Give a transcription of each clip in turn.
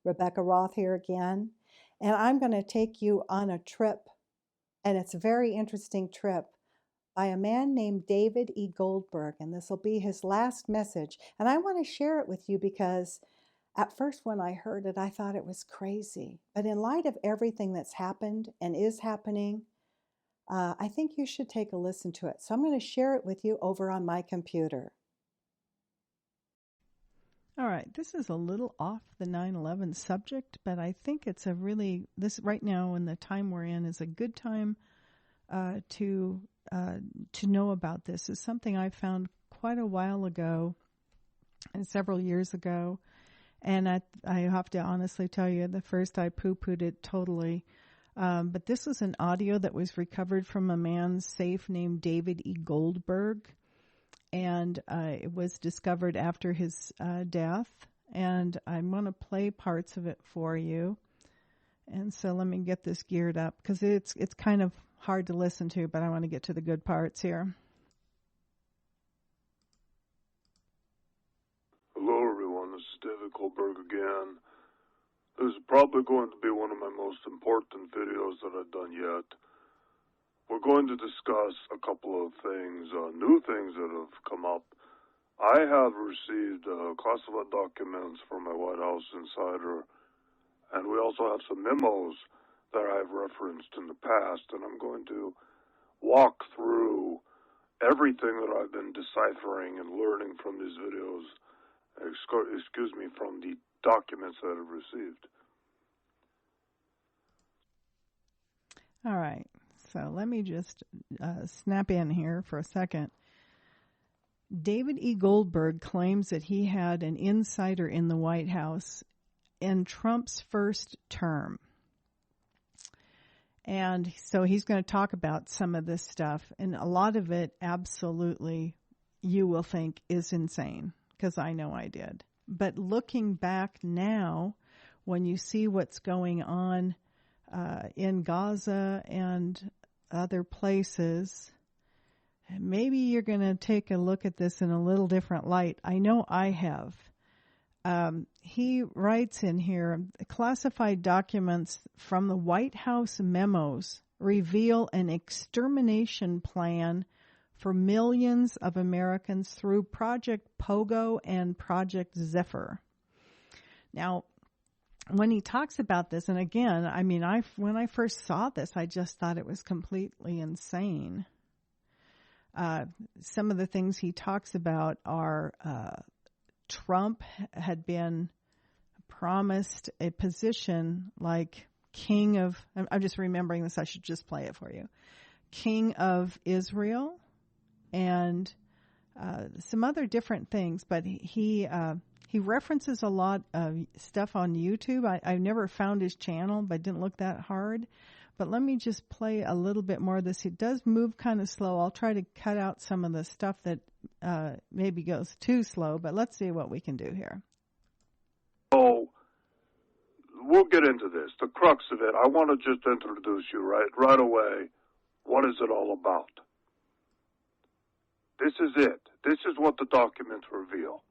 Rebekah Roth here again, and I'm going to take you on a trip, and it's a very interesting trip by a man named David E. Goldberg, and this will be his last message. And I want to share it with you because at first when I heard it, I thought it was crazy. But in light of everything that's happened and is happening, I think you should take a listen to it. So I'm going to share it with you over on my computer. All right, this is a little off the 9/11 subject, but I think it's this right now in the time we're in is a good time to know about this. It's something I found quite a while ago and several years ago, and I have to honestly tell you, the first I poo-pooed it totally. But this was an audio that was recovered from a man's safe named David E. Goldberg. And it was discovered after his death. And I'm going to play parts of it for you. And so let me get this geared up because it's kind of hard to listen to, but I want to get to the good parts here. Hello, everyone. This is David Goldberg again. This is probably going to be one of my most important videos that I've done yet. We're going to discuss a couple of things, new things that have come up. I have received classified documents from my White House insider, and we also have some memos that I've referenced in the past, and I'm going to walk through everything that I've been deciphering and learning from these videos, from the documents that I've received. All right. So let me just snap in here for a second. David E. Goldberg claims that he had an insider in the White House in Trump's first term. And so he's going to talk about some of this stuff. And a lot of it, absolutely, you will think is insane, because I know I did. But looking back now, when you see what's going on in Gaza and other places, maybe you're going to take a look at this in a little different light. I know I have. He writes in here, classified documents from the White House memos reveal an extermination plan for millions of Americans through Project Pogo and Project Zephyr. Now, when he talks about this, and again, I mean, when I first saw this, I just thought it was completely insane. Some of the things he talks about are Trump had been promised a position like king of, I'm just remembering this, I should just play it for you, king of Israel, and some other different things, but he references a lot of stuff on YouTube. I've never found his channel, but I didn't look that hard. But let me just play a little bit more of this. It does move kind of slow. I'll try to cut out some of the stuff that maybe goes too slow, but let's see what we can do here. So we'll get into this. The crux of it, I want to just introduce you right away. What is it all about? This is it. This is what the documents reveal.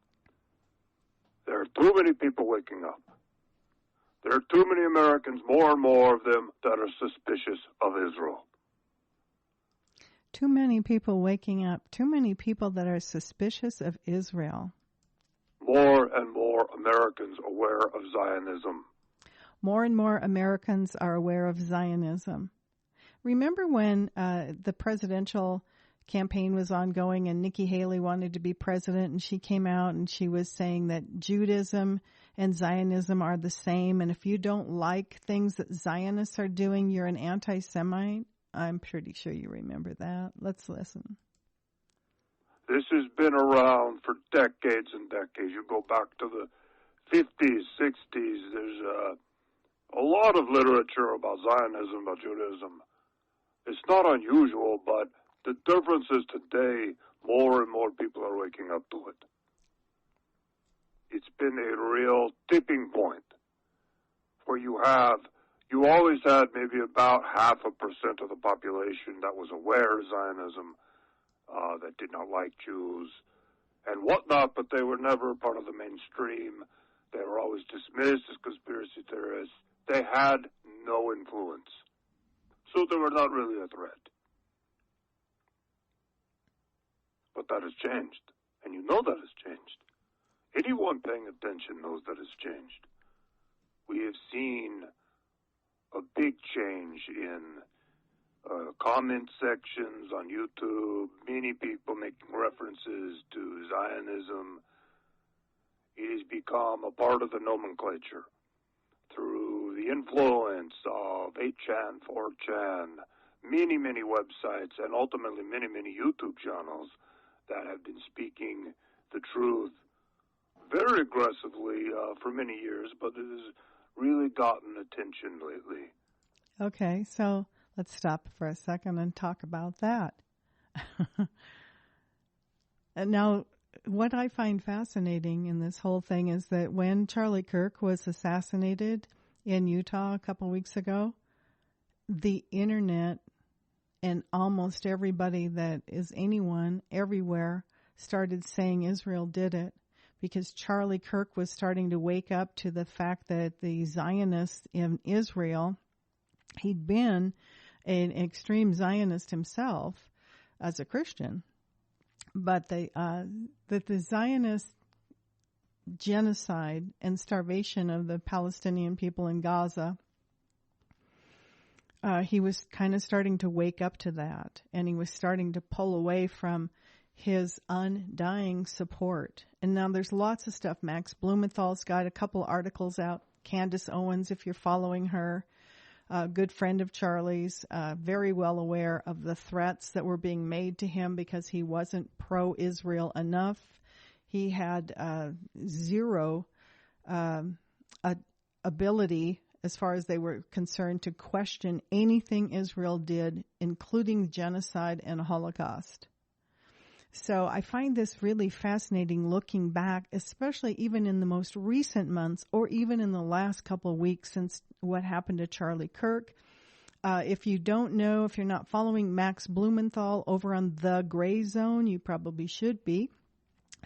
There are too many people waking up. There are too many Americans, more and more of them, that are suspicious of Israel. Too many people waking up. Too many people that are suspicious of Israel. More and more Americans aware of Zionism. More and more Americans are aware of Zionism. Remember when the presidential campaign was ongoing and Nikki Haley wanted to be president, and she came out and she was saying that Judaism and Zionism are the same, and if you don't like things that Zionists are doing, you're an anti-Semite? I'm pretty sure you remember that. Let's listen. This has been around for decades and decades. You go back to the 50s, 60s. There's a lot of literature about Zionism, about Judaism. It's not unusual, but the difference is today more and more people are waking up to it. It's been a real tipping point where you always had maybe about 0.5% of the population that was aware of Zionism, that did not like Jews and whatnot, but they were never part of the mainstream. They were always dismissed as conspiracy theorists. They had no influence. So they were not really a threat. But that has changed. And you know that has changed. Anyone paying attention knows that has changed. We have seen a big change in comment sections on YouTube, many people making references to Zionism. It has become a part of the nomenclature through the influence of 8chan, 4chan, many, many websites, and ultimately many, many YouTube channels that have been speaking the truth very aggressively for many years, but it has really gotten attention lately. Okay, so let's stop for a second and talk about that. And now, what I find fascinating in this whole thing is that when Charlie Kirk was assassinated in Utah a couple weeks ago, the internet and almost everybody that is anyone everywhere started saying Israel did it, because Charlie Kirk was starting to wake up to the fact that the Zionists in Israel, he'd been an extreme Zionist himself as a Christian, but that the Zionist genocide and starvation of the Palestinian people in Gaza, he was kind of starting to wake up to that, and he was starting to pull away from his undying support. And now there's lots of stuff. Max Blumenthal's got a couple articles out. Candace Owens, if you're following her, a good friend of Charlie's, very well aware of the threats that were being made to him because he wasn't pro-Israel enough. He had zero ability, as far as they were concerned, to question anything Israel did, including genocide and Holocaust. So I find this really fascinating looking back, especially even in the most recent months or even in the last couple of weeks since what happened to Charlie Kirk. If you don't know, if you're not following Max Blumenthal over on The Gray Zone, you probably should be.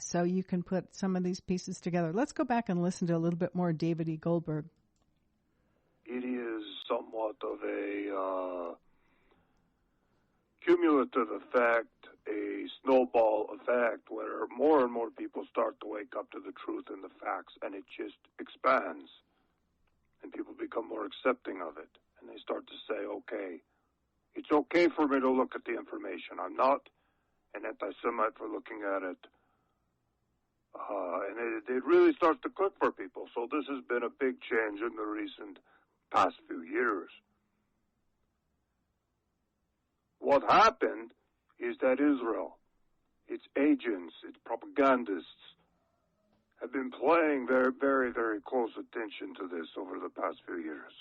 So you can put some of these pieces together. Let's go back and listen to a little bit more David E. Goldberg. It is somewhat of a cumulative effect, a snowball effect, where more and more people start to wake up to the truth and the facts, and it just expands, and people become more accepting of it, and they start to say, okay, it's okay for me to look at the information. I'm not an anti-Semite for looking at it. And it really starts to click for people. So this has been a big change in the recent past few years. What happened is that Israel, its agents, its propagandists, have been paying very, very, very close attention to this over the past few years.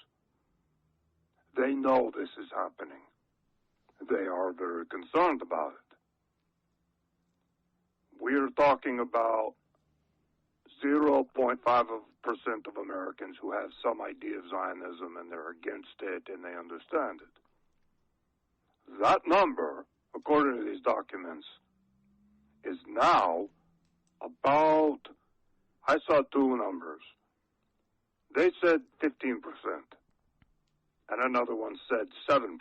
They know this is happening. They are very concerned about it. We're talking about 0.5% of Americans who have some idea of Zionism, and they're against it and they understand it. That number, according to these documents, is now about, I saw two numbers. They said 15%, and another one said 7%,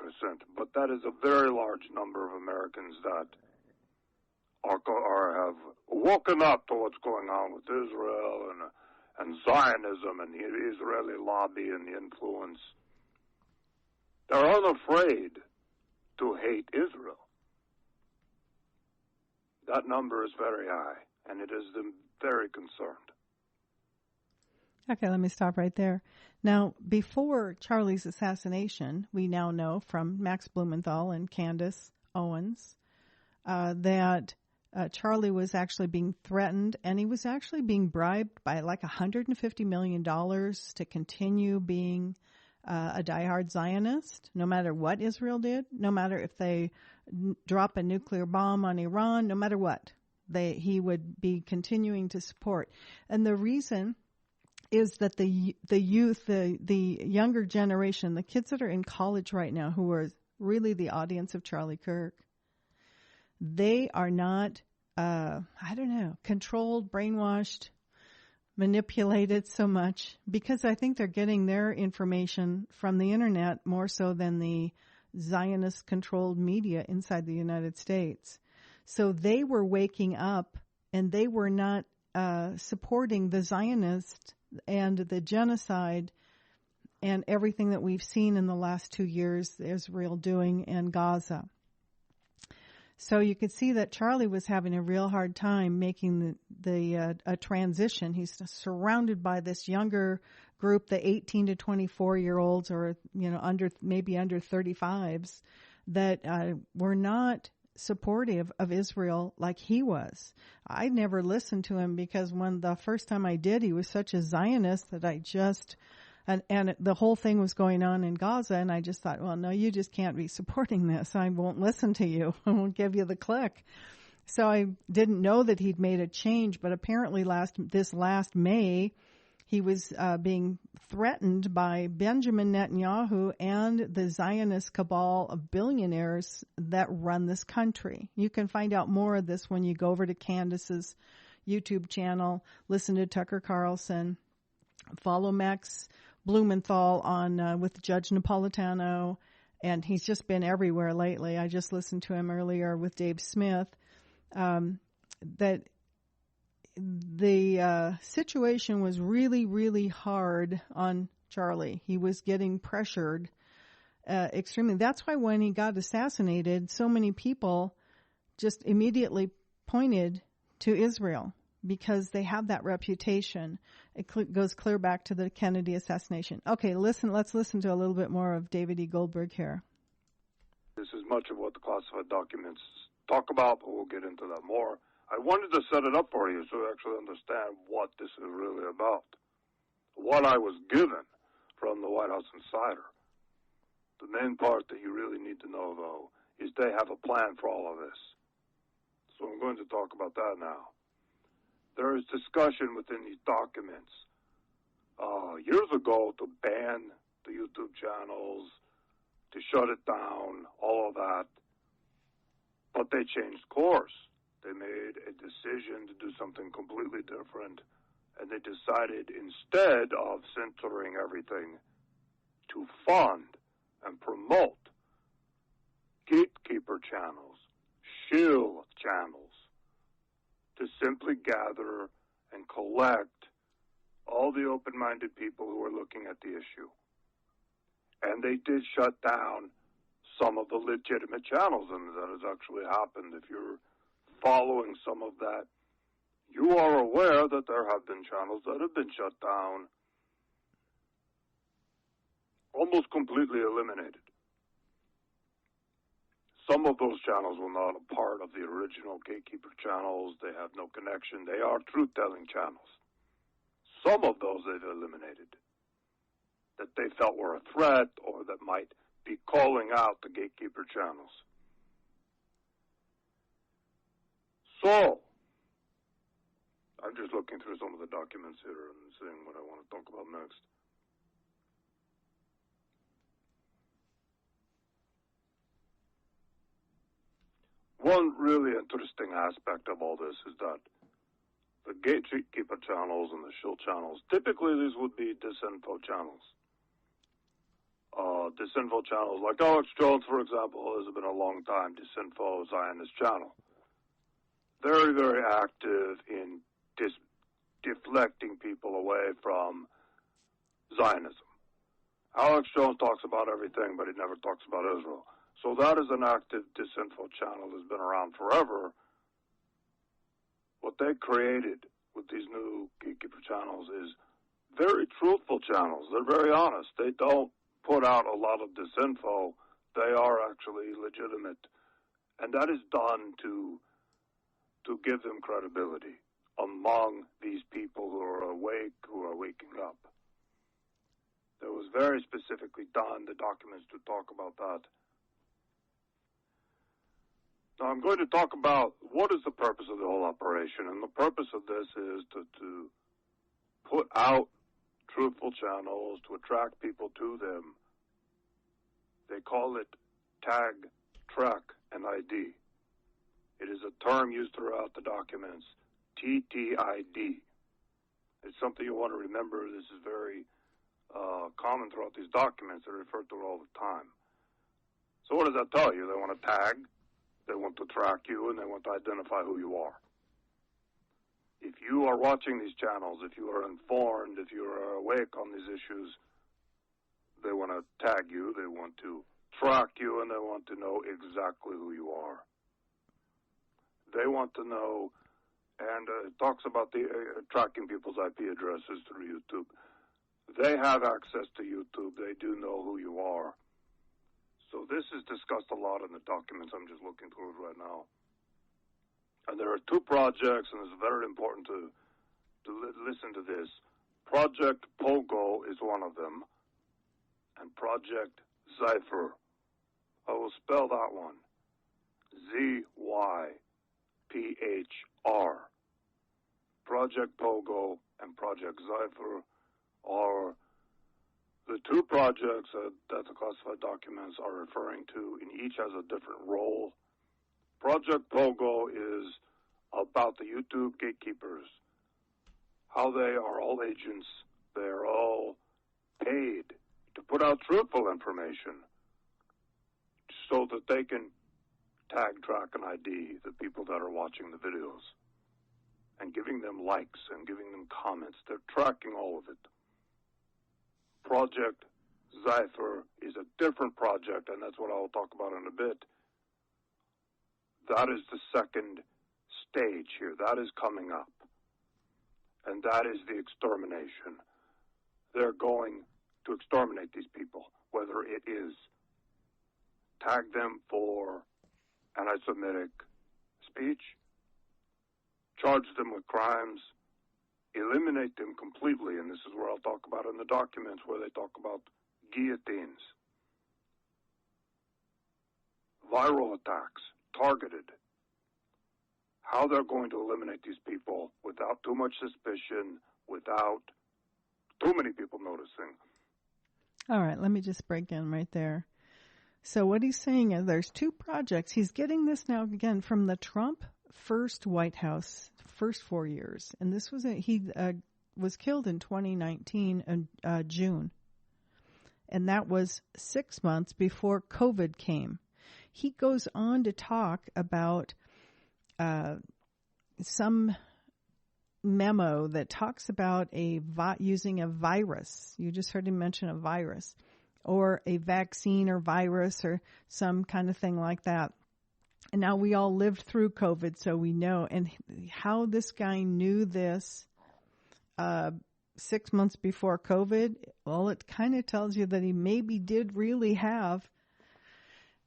but that is a very large number of Americans that have woken up to what's going on with Israel and Zionism and the Israeli lobby and the influence. They're unafraid to hate Israel. That number is very high, and it has them very concerned. Okay, let me stop right there. Now, before Charlie's assassination, we now know from Max Blumenthal and Candace Owens that Charlie was actually being threatened, and he was actually being bribed by like $150 million to continue being a diehard Zionist, no matter what Israel did, no matter if they drop a nuclear bomb on Iran, no matter what, he would be continuing to support. And the reason is that the youth, the younger generation, the kids that are in college right now, who are really the audience of Charlie Kirk, they are not, controlled, brainwashed, manipulated so much, because I think they're getting their information from the internet more so than the Zionist-controlled media inside the United States. So they were waking up, and they were not supporting the Zionists and the genocide and everything that we've seen in the last 2 years Israel doing in Gaza. So you could see that Charlie was having a real hard time making a transition. He's surrounded by this younger group, the 18 to 24-year-olds, or under 35s, that were not supportive of Israel like he was. I never listened to him because when the first time I did, he was such a Zionist that I just. And the whole thing was going on in Gaza, and I just thought, well, no, you just can't be supporting this. I won't listen to you. I won't give you the click. So I didn't know that he'd made a change, but apparently this last May, he was being threatened by Benjamin Netanyahu and the Zionist cabal of billionaires that run this country. You can find out more of this when you go over to Candace's YouTube channel, listen to Tucker Carlson, follow Max Blumenthal on with Judge Napolitano, and he's just been everywhere lately. I just listened to him earlier with Dave Smith. That the situation was really, really hard on Charlie. He was getting pressured extremely. That's why when he got assassinated, so many people just immediately pointed to Israel, because they have that reputation. It goes clear back to the Kennedy assassination. Okay, let's listen to a little bit more of David E. Goldberg here. This is much of what the classified documents talk about, but we'll get into that more. I wanted to set it up for you so you actually understand what this is really about. What I was given from the White House Insider. The main part that you really need to know, though, is they have a plan for all of this. So I'm going to talk about that now. There is discussion within these documents years ago to ban the YouTube channels, to shut it down, all of that. But they changed course. They made a decision to do something completely different, and they decided, instead of censoring everything, to fund and promote gatekeeper channels, shield channels, to simply gather and collect all the open-minded people who are looking at the issue. And they did shut down some of the legitimate channels, and that has actually happened. If you're following some of that, you are aware that there have been channels that have been shut down, almost completely eliminated. Some of those channels were not a part of the original gatekeeper channels. They have no connection. They are truth-telling channels. Some of those they've eliminated that they felt were a threat or that might be calling out the gatekeeper channels. So, I'm just looking through some of the documents here and seeing what I want to talk about next. One really interesting aspect of all this is that the gatekeeper channels and the shield channels, typically these would be disinfo channels. Disinfo channels like Alex Jones, for example, has been a long time disinfo Zionist channel. Very, very active in deflecting people away from Zionism. Alex Jones talks about everything, but he never talks about Israel. So that is an active disinfo channel that's been around forever. What they created with these new gatekeeper channels is very truthful channels. They're very honest. They don't put out a lot of disinfo. They are actually legitimate. And that is done to give them credibility among these people who are awake, who are waking up. It was very specifically done, the documents to talk about that. Now I'm going to talk about what is the purpose of the whole operation, and the purpose of this is to put out truthful channels, to attract people to them. They call it tag, track, and ID. It is a term used throughout the documents, TTID. It's something you want to remember. This is very common throughout these documents. They're referred to it all the time. So what does that tell you? They want to tag, they want to track you, and they want to identify who you are. If you are watching these channels, if you are informed, if you are awake on these issues, they want to tag you, they want to track you, and they want to know exactly who you are. They want to know, and it talks about the tracking people's IP addresses through YouTube. They have access to YouTube. They do know who you are. So this is discussed a lot in the documents. I'm just looking through it right now. And there are two projects, and it's very important to listen to this. Project Pogo is one of them, and Project Zypher. I will spell that one. Z-Y-P-H-R. Project Pogo and Project Zypher are the two projects that the classified documents are referring to, and each has a different role. Project Pogo is about the YouTube gatekeepers, how they are all agents. They are all paid to put out truthful information so that they can tag, track, and ID the people that are watching the videos and giving them likes and giving them comments. They're tracking all of it. Project Zypher is a different project, and that's what I'll talk about in a bit. That is the second stage here. That is coming up. And that is the extermination. They're going to exterminate these people, whether it is tag them for anti-Semitic speech, charge them with crimes, eliminate them completely, and this is where I'll talk about in the documents where they talk about guillotines, viral attacks, targeted, how they're going to eliminate these people without too much suspicion, without too many people noticing. All right, let me just break in right there. So what he's saying is there's two projects. He's getting this now, again, from the Trump first White House, first 4 years. And this was he was killed in 2019 in June. And that was 6 months before COVID came. He goes on to talk about some memo that talks about using a virus. You just heard him mention a virus, or a vaccine or virus or some kind of thing like that. And now we all lived through COVID, so we know. And how this guy knew this 6 months before COVID, well, it kind of tells you that he maybe did really have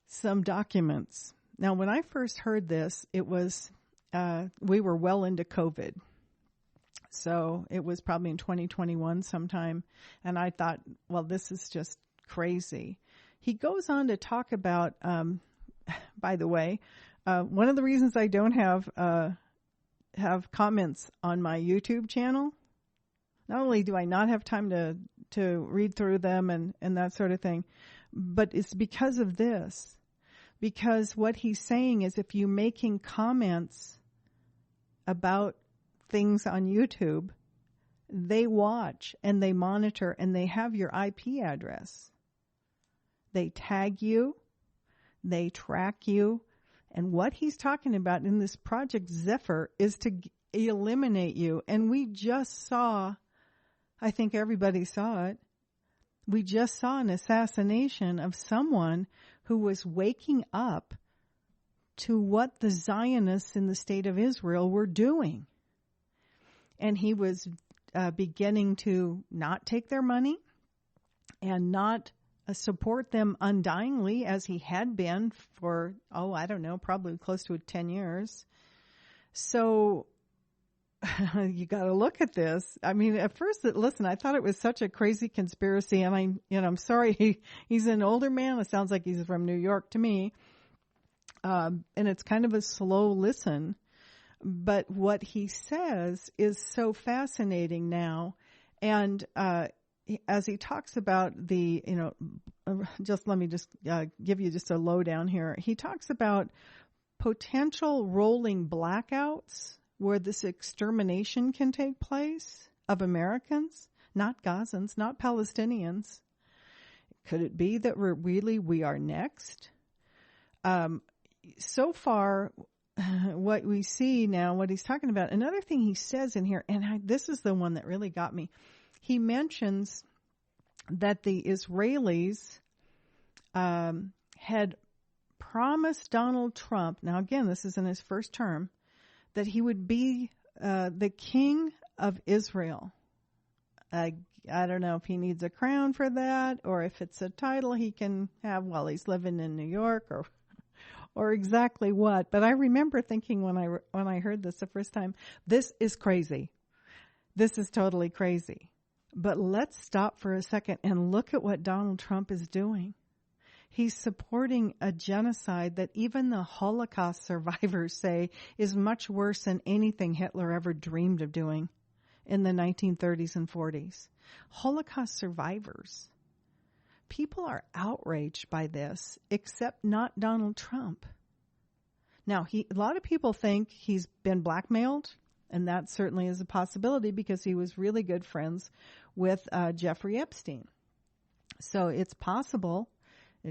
some documents. Now, when I first heard this, it was, we were well into COVID. So it was probably in 2021 sometime. And I thought, well, this is just crazy. He goes on to talk about, by the way, one of the reasons I don't have comments on my YouTube channel, not only do I not have time to read through them and that sort of thing, but it's because of this. Because what he's saying is if you're making comments about things on YouTube, they watch and they monitor and they have your IP address. They tag you, they track you, and what he's talking about in this Project Zephyr is to eliminate you. And we just saw, I think everybody saw it, we just saw an assassination of someone who was waking up to what the Zionists in the state of Israel were doing. And he was beginning to not take their money and not support them undyingly as he had been for, I don't know, probably close to 10 years. So you got to look at this. I mean, at first, listen, I thought it was such a crazy conspiracy, and I'm sorry, he's an older man. It sounds like he's from New York to me. And it's kind of a slow listen. But what he says is so fascinating now. And as he talks about let me give you just a lowdown here. He talks about potential rolling blackouts where this extermination can take place. of Americans, not Gazans, not Palestinians. Could it be that we are next? So far, what we see now, what he's talking about, another thing he says in here, and this is the one that really got me. He mentions that the Israelis had promised Donald Trump, now again, this is in his first term, that he would be the king of Israel. I don't know if he needs a crown for that or if it's a title he can have while he's living in New York or exactly what. But I remember thinking when I heard this the first time, this is crazy. This is totally crazy. But let's stop for a second and look at what Donald Trump is doing. He's supporting a genocide that even the Holocaust survivors say is much worse than anything Hitler ever dreamed of doing in the 1930s and 40s. Holocaust survivors. People are outraged by this, except not Donald Trump. Now, a lot of people think he's been blackmailed, and that certainly is a possibility because he was really good friends with Jeffrey Epstein. So it's possible,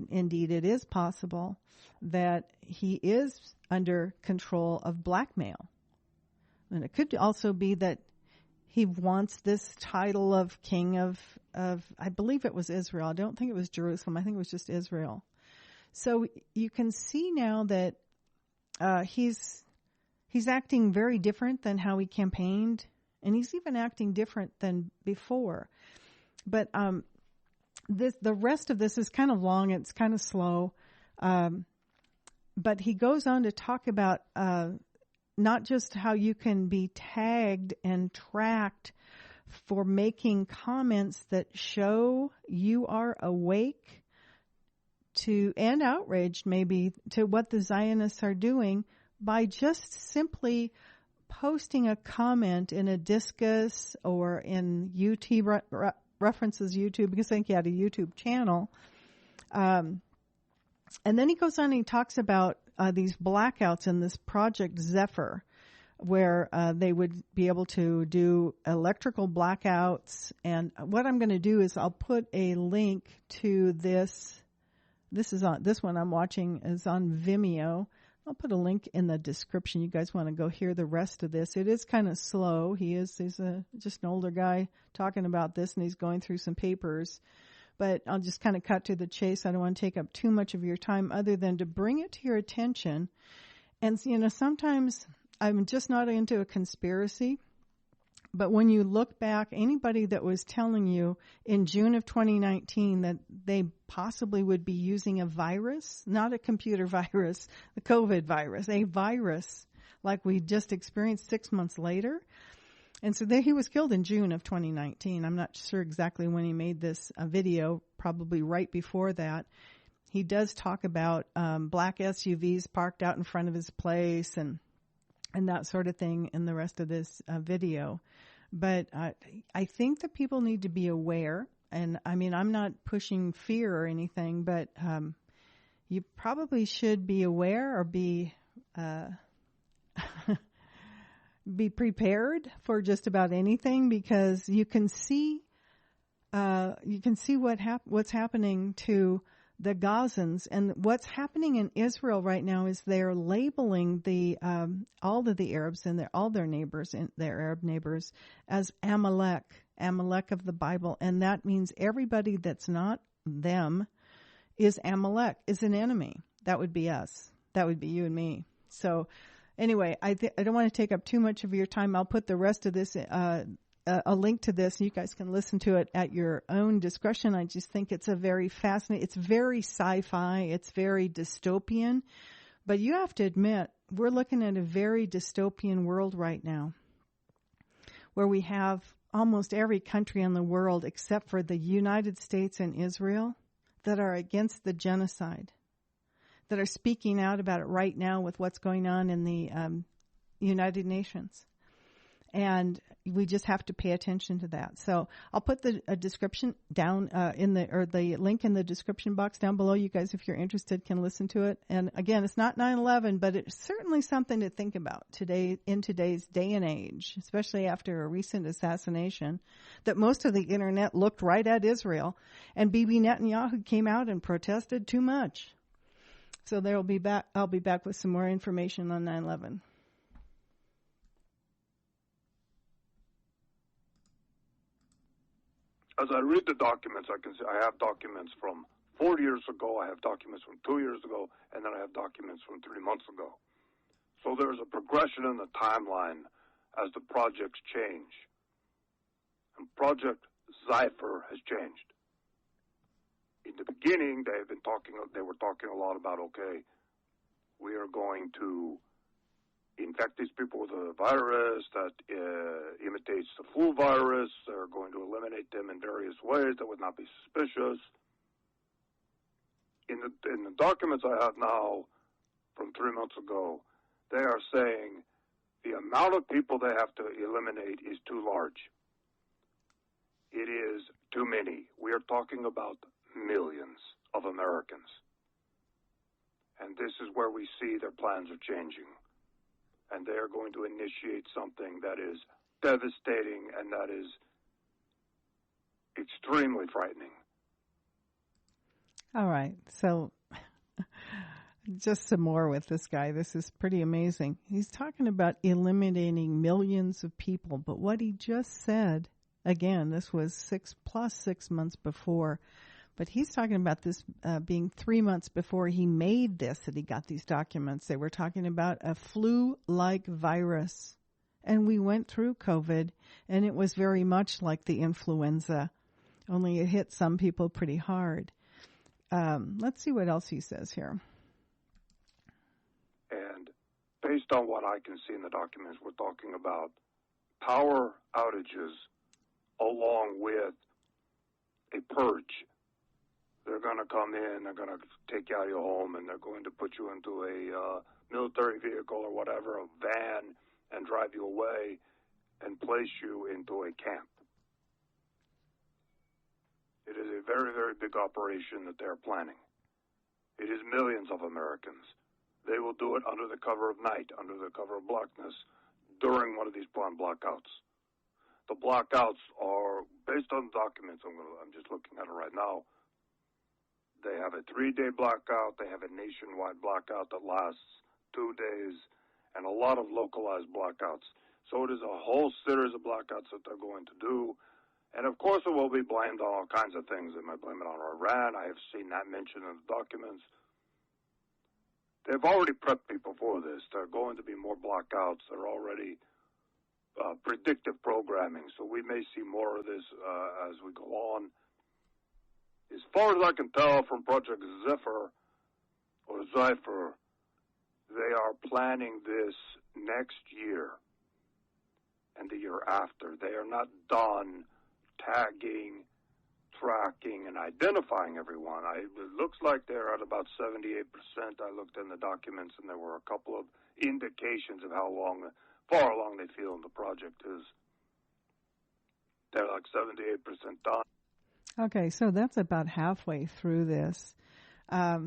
indeed it is possible, that he is under control of blackmail. And it could also be that he wants this title of king of I believe it was Israel. I don't think it was Jerusalem. I think it was just Israel. So you can see now that he's acting very different than how he campaigned, and he's even acting different than before. But the rest of this is kind of long. It's kind of slow. But he goes on to talk about not just how you can be tagged and tracked for making comments that show you are awake to and outraged maybe to what the Zionists are doing by just simply posting a comment in a discus or in YouTube references YouTube because I think he had a YouTube channel. And then he goes on and he talks about these blackouts in this Project Zephyr, where they would be able to do electrical blackouts. And what I'm going to do is I'll put a link to this. This one I'm watching is on Vimeo. I'll put a link in the description. You guys want to go hear the rest of this. It is kind of slow. He's just an older guy talking about this, and he's going through some papers. But I'll just kind of cut to the chase. I don't want to take up too much of your time other than to bring it to your attention. And, sometimes I'm just not into a conspiracy. But when you look back, anybody that was telling you in June of 2019 that they possibly would be using a virus, not a computer virus, the COVID virus, a virus like we just experienced 6 months later. And so he was killed in June of 2019. I'm not sure exactly when he made this video, probably right before that. He does talk about black SUVs parked out in front of his place and that sort of thing in the rest of this video. But I think that people need to be aware. And I mean, I'm not pushing fear or anything, but you probably should be aware or be prepared for just about anything, because you can see what's happening to the Gazans, and what's happening in Israel right now is they're labeling all of the Arabs and all their neighbors, their Arab neighbors, as Amalek of the Bible, and that means everybody that's not them is Amalek, is an enemy. That would be us. That would be you and me. So anyway, I don't want to take up too much of your time. I'll put the rest of this, a link to this. You guys can listen to it at your own discretion. I just think it's a very fascinating, it's very sci-fi, it's very dystopian. But you have to admit, we're looking at a very dystopian world right now, where we have almost every country in the world except for the United States and Israel that are against the genocide, that are speaking out about it right now with what's going on in the United Nations. And we just have to pay attention to that. So I'll put the description down the link in the description box down below. You guys, if you're interested, can listen to it. And again, it's not 9/11, but it's certainly something to think about today in today's day and age, especially after a recent assassination, that most of the internet looked right at Israel, and Bibi Netanyahu came out and protested too much. So I'll be back with some more information on 9/11. As I read the documents, I can see I have documents from 4 years ago, I have documents from 2 years ago, and then I have documents from 3 months ago. So there's a progression in the timeline as the projects change. And Project Zephyr has changed. In the beginning, they were talking a lot about, okay, we are going to infect these people with a virus that imitates the flu virus. They're going to eliminate them in various ways that would not be suspicious. In the documents I have now from 3 months ago, they are saying the amount of people they have to eliminate is too large. It is too many. We are talking about millions of Americans. And this is where we see their plans are changing. And they are going to initiate something that is devastating and that is extremely frightening. All right. So just some more with this guy. This is pretty amazing. He's talking about eliminating millions of people. But what he just said, again, this was 6 months before. But he's talking about this being 3 months before he made this, that he got these documents. They were talking about a flu-like virus. And we went through COVID, and it was very much like the influenza, only it hit some people pretty hard. Let's see what else he says here. And based on what I can see in the documents, we're talking about power outages along with a purge. They're going to come in, they're going to take you out of your home, and they're going to put you into a military vehicle or whatever, a van, and drive you away and place you into a camp. It is a very, very big operation that they're planning. It is millions of Americans. They will do it under the cover of night, under the cover of blackness, during one of these planned blackouts. The blackouts are, based on documents, I'm just looking at it right now, they have a 3-day blackout. They have a nationwide blackout that lasts 2 days, and a lot of localized blackouts. So it is a whole series of blackouts that they're going to do. And, of course, it will be blamed on all kinds of things. They might blame it on Iran. I have seen that mentioned in the documents. They've already prepped people for this. There are going to be more blackouts. They're already predictive programming. So we may see more of this as we go on. As far as I can tell from Project Zephyr, they are planning this next year and the year after. They are not done tagging, tracking, and identifying everyone. It looks like they're at about 78%. I looked in the documents, and there were a couple of indications of how far along they feel in the project is. They're like 78% done. Okay, so that's about halfway through this,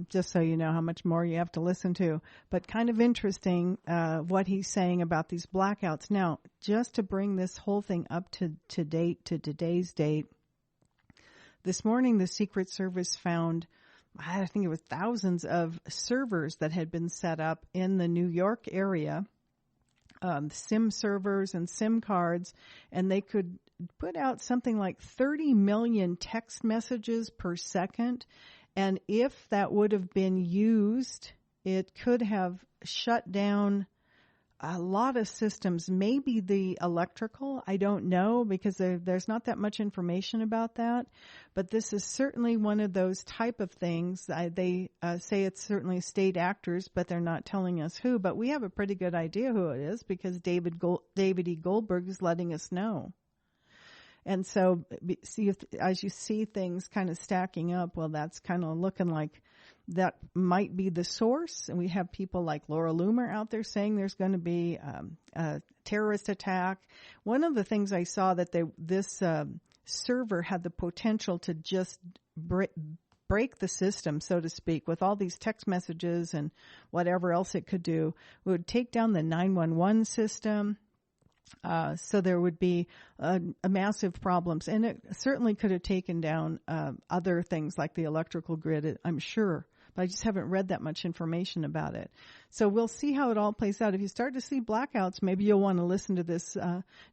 just so you know how much more you have to listen to. But kind of interesting what he's saying about these blackouts. Now, just to bring this whole thing up to today's date, this morning the Secret Service found, I think it was thousands of servers that had been set up in the New York area, SIM servers and SIM cards, and they could put out something like 30 million text messages per second. And if that would have been used, it could have shut down a lot of systems, maybe the electrical. I don't know, because there's not that much information about that. But this is certainly one of those type of things. They say it's certainly state actors, but they're not telling us who. But we have a pretty good idea who it is, because David E. Goldberg is letting us know. And so as you see things kind of stacking up, well, that's kind of looking like that might be the source. And we have people like Laura Loomer out there saying there's going to be a terrorist attack. One of the things I saw that this server had the potential to just break the system, so to speak, with all these text messages and whatever else it could do. It would take down the 911 system. So there would be massive problems. And it certainly could have taken down other things like the electrical grid, I'm sure. But I just haven't read that much information about it. So we'll see how it all plays out. If you start to see blackouts, maybe you'll want to listen to this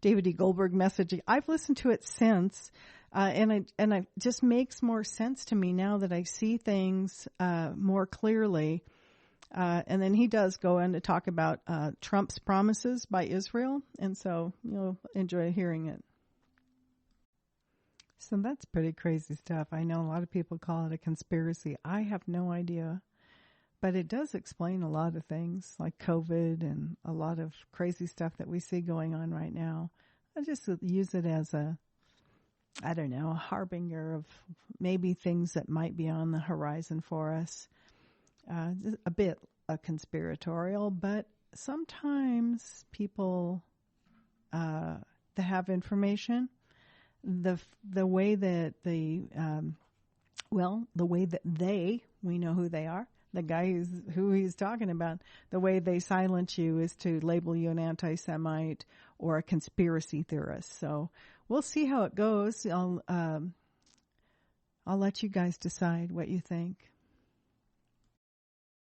David E. Goldberg message. I've listened to it since, and it just makes more sense to me now that I see things more clearly. And then he does go in to talk about Trump's promises by Israel, and so you'll enjoy hearing it. So that's pretty crazy stuff. I know a lot of people call it a conspiracy. I have no idea. But it does explain a lot of things like COVID and a lot of crazy stuff that we see going on right now. I just use it as a harbinger of maybe things that might be on the horizon for us. A bit conspiratorial, but sometimes people that have information, the way that we know who they are, the guy who he's talking about, the way they silence you is to label you an anti-Semite or a conspiracy theorist. So we'll see how it goes. I'll let you guys decide what you think.